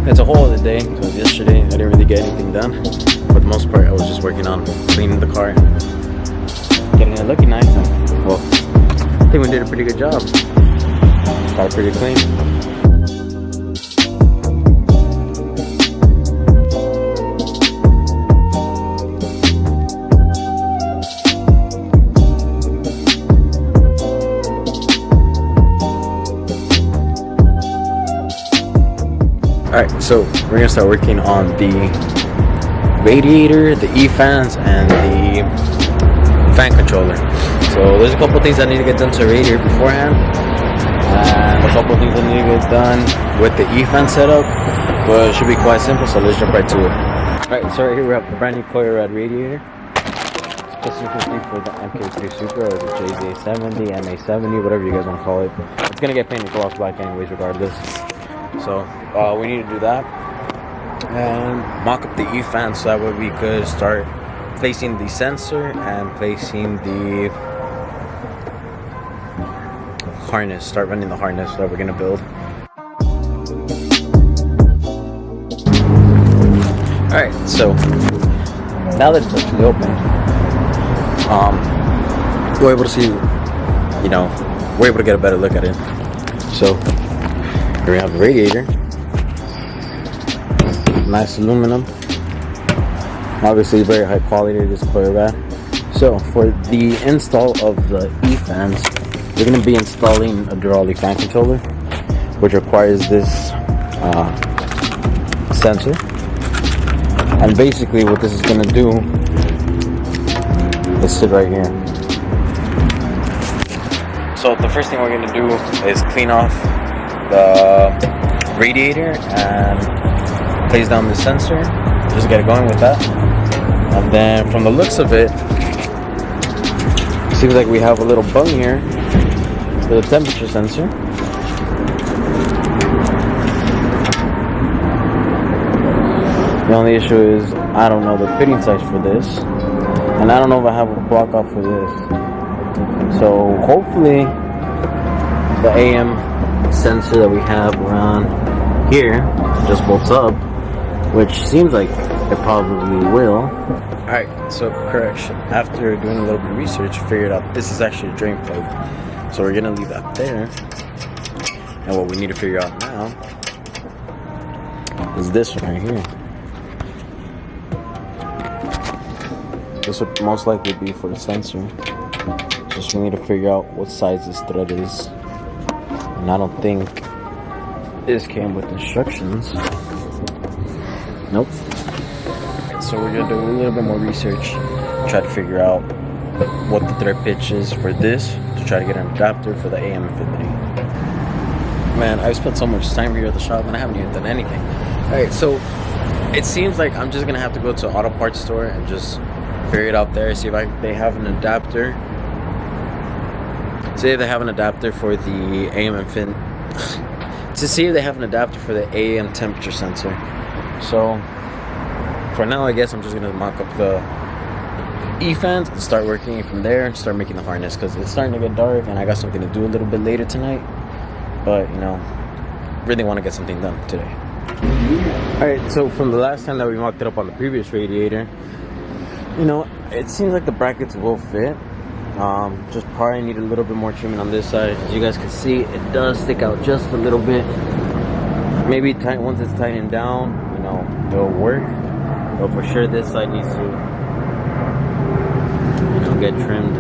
It's a whole other day because yesterday I didn't really get anything done. For the most part, I was just working on cleaning the car, getting it looking nice. And, well, I think we did a pretty good job. Car pretty clean. Alright, so we're gonna start working on the radiator, the E-fans, and the fan controller. So there's a couple things that need to get done to the radiator beforehand, and a couple things that need to get done with the E-fan setup, but it should be quite simple, so let's jump right to it. Alright, so right here we have the brand new KoyoRad radiator, specifically for the MK3 Supra, or the JZ70, MA70, whatever you guys want to call it. It's gonna get painted gloss black anyways, regardless. So we need to do that and mock up the E-fan so that way we could start placing the sensor and placing the harness, start running the harness that we're going to build. Alright, so now that it's actually open, we're able to see, you know, we're able to get a better look at it. So here we have the radiator, nice aluminum, obviously very high quality, this KoyoRad. So for the install of the E-fans, we're going to be installing a hydraulic fan controller, which requires this sensor. And basically what this is going to do is sit right here. So the first thing we're going to do is clean off the radiator and place down the sensor, just get it going with that. And then from the looks of it, seems like we have a little bung here for the temperature sensor. The only issue is I don't know the fitting size for this, and I don't know if I have a block off for this. So hopefully the AM sensor that we have around here just bolts up, which seems like it probably will. Alright, so correction, after doing a little bit of research, figured out this is actually a drain plug, so we're gonna leave that there. And what we need to figure out now is this one right here. This would most likely be for the sensor, just we need to figure out what size this thread is. And I don't think this came with instructions. Nope. So we're gonna do a little bit more research, try to figure out what the thread pitch is for this, to try to get an adapter for the AM infinity. Man, I've spent so much time here at the shop and I haven't even done anything. Alright, so it seems like I'm just gonna have to go to an auto parts store and just figure it out there, see if they have an adapter. See if they have an adapter for the AM to see if they have an adapter for the AM temperature sensor. So for now, I guess I'm just gonna mock up the E-fans and start working from there and start making the harness, because it's starting to get dark and I got something to do a little bit later tonight. But you know, really want to get something done today. Alright, so from the last time that we mocked it up on the previous radiator, you know, it seems like the brackets will fit. Just probably need a little bit more trimming on this side. As you guys can see, it does stick out just a little bit. Maybe once it's tightened down, you know, it'll work. But for sure, this side needs to, you know, get trimmed,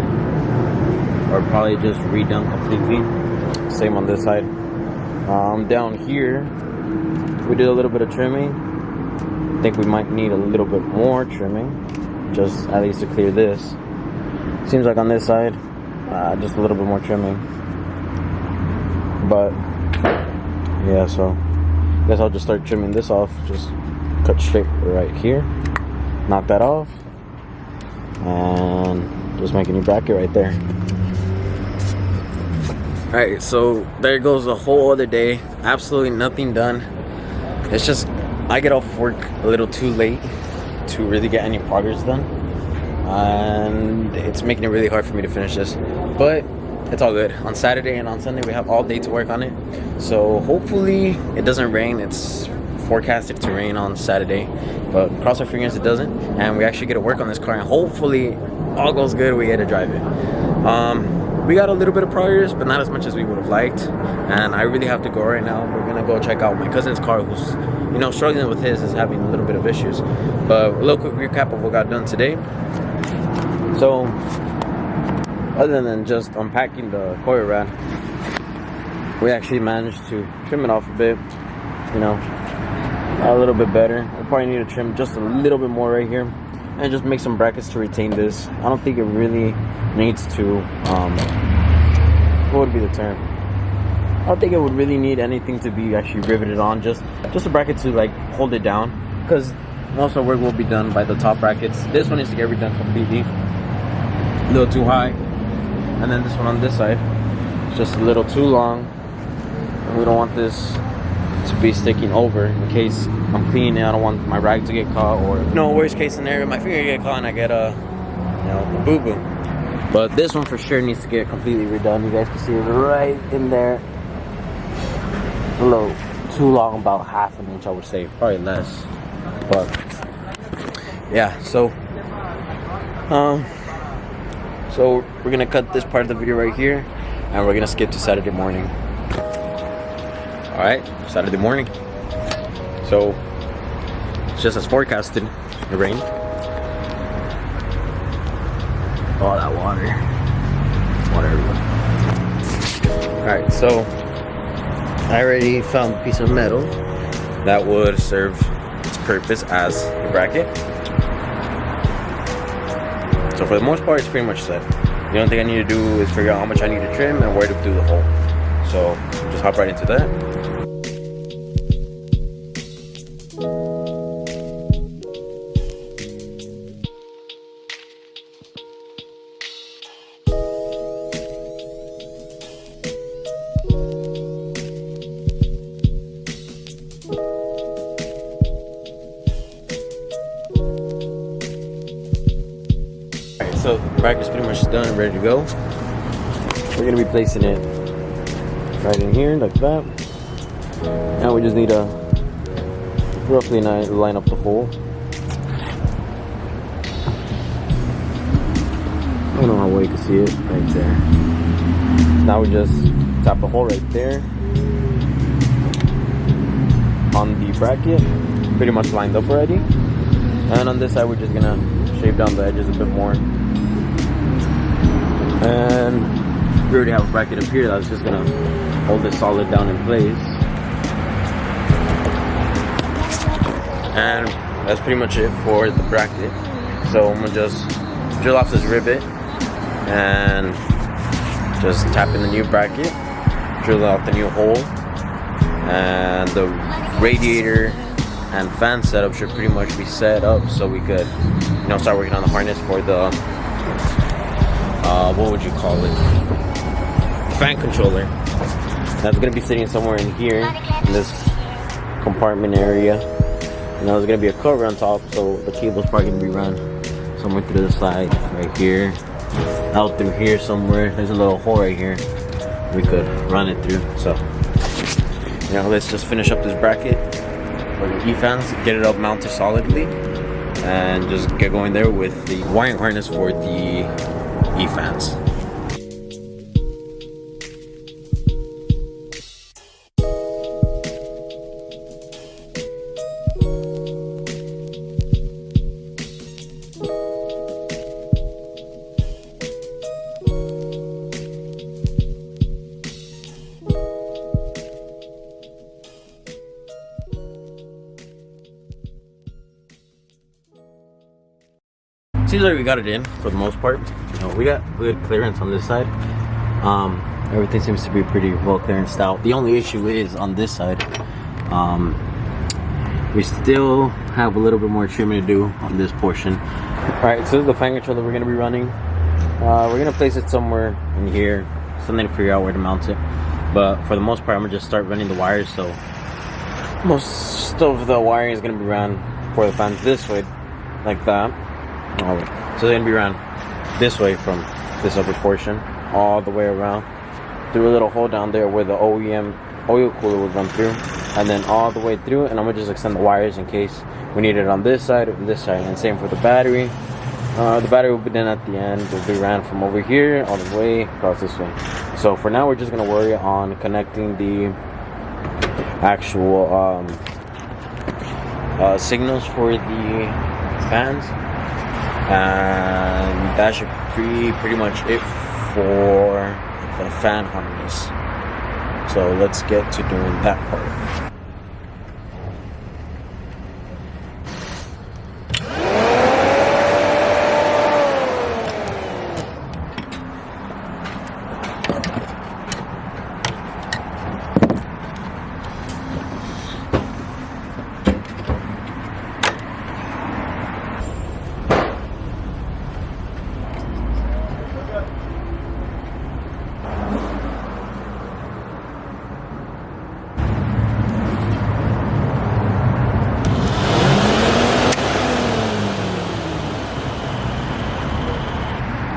or probably just redone completely. Same on this side. Down here, we did a little bit of trimming. I think we might need a little bit more trimming, just at least to clear this. Seems like on this side, just a little bit more trimming. But yeah, so I guess I'll just start trimming this off. Just cut straight right here, knock that off, and just make a new bracket right there. Alright, so there goes a whole other day. Absolutely nothing done. It's just I get off work a little too late to really get any progress done, and it's making it really hard for me to finish this, but it's all good. On Saturday and on Sunday we have all day to work on it, so hopefully it doesn't rain. It's forecasted to rain on Saturday, but cross our fingers it doesn't, and we actually get to work on this car, and hopefully all goes good, we get to drive it. We got a little bit of progress, but not as much as we would have liked, and I really have to go right now. We're gonna go check out my cousin's car, who's, you know, struggling with his, is having a little bit of issues. But a little quick recap of what got done today. So other than just unpacking the KoyoRad, we actually managed to trim it off a bit, you know, a little bit better. We'll probably need to trim just a little bit more right here, and just make some brackets to retain this. I don't think it really needs to, what would be the term? I don't think it would really need anything to be actually riveted on, just a bracket to like hold it down, because most of the work will be done by the top brackets. This one needs to get redone completely, a little too high, and then this one on this side is just a little too long, and we don't want this to be sticking over in case I'm cleaning it. I don't want my rag to get caught, or, you know, worst case scenario, my finger get caught and I get a, you know, a boo-boo. But this one for sure needs to get completely redone. You guys can see it right in there. A little too long, about half an inch I would say, probably less. But yeah, so we're gonna cut this part of the video right here, and we're gonna skip to Saturday morning. Alright, Saturday morning. So it's just as forecasted, the rain. All that water everywhere. Alright, so I already found a piece of metal that would serve its purpose as a bracket. So for the most part, it's pretty much set. The only thing I need to do is figure out how much I need to trim and where to do the hole. So just hop right into that. So the bracket's pretty much done, ready to go. We're gonna be placing it right in here like that. Now we just need to roughly line up the hole. I don't know how well you can see it right there. Now we just tap the hole right there on the bracket, pretty much lined up already. And on this side we're just gonna shave down the edges a bit more. And we already have a bracket up here that's just gonna hold it solid down in place. And that's pretty much it for the bracket. So I'm gonna just drill off this rivet and just tap in the new bracket, drill out the new hole, and the radiator and fan setup should pretty much be set up so we could, you know, start working on the harness for the what would you call it, fan controller. That's gonna be sitting somewhere in here in this compartment area. You know, there's gonna be a cover on top, so the cable's probably gonna be run somewhere through the side right here, out through here somewhere. There's a little hole right here we could run it through. So, you know, let's just finish up this bracket for the E-fans, get it up mounted solidly, and just get going there with the wiring harness for the E-fans. seems like we got it in for the most part. You know, we got good clearance on this side. Everything seems to be pretty well clearanced out. The only issue is on this side. We still have a little bit more trimming to do on this portion. Alright, so this is the fan controller we're going to be running. We're going to place it somewhere in here. Something to figure out where to mount it. But for the most part, I'm going to just start running the wires. So most of the wiring is going to be ran for the fans this way, like that. So they're going to be ran this way from this upper portion all the way around through a little hole down there where the OEM oil cooler would run through, and then all the way through. And I'm gonna just extend the wires in case we need it on this side or this side. And same for the battery. The battery will be done at the end. It will be ran from over here all the way across this way. So for now, we're just gonna worry on connecting the actual signals for the fans, and that should be pretty much it for the fan harness. So let's get to doing that part.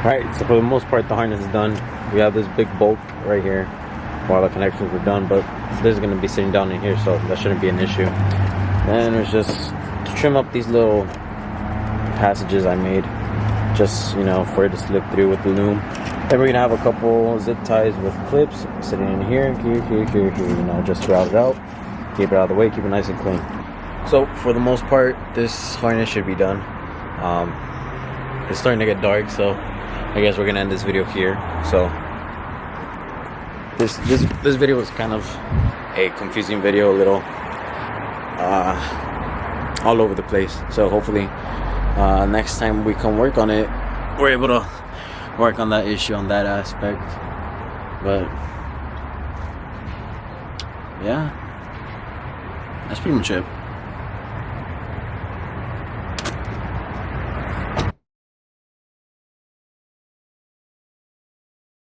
Alright, so for the most part the harness is done. We have this big bolt right here while the connections were done, but this is going to be sitting down in here, so that shouldn't be an issue. Then there's just to trim up these little passages I made, just, you know, for it to slip through with the loom. Then we're going to have a couple zip ties with clips sitting in here, here, you know, just to route it out, keep it out of the way, keep it nice and clean. So for the most part, this harness should be done. It's starting to get dark, so I guess we're gonna end this video here. So this video was kind of a confusing video, a little all over the place. So hopefully next time we come work on it, we're able to work on that issue, on that aspect. But yeah, that's pretty much it.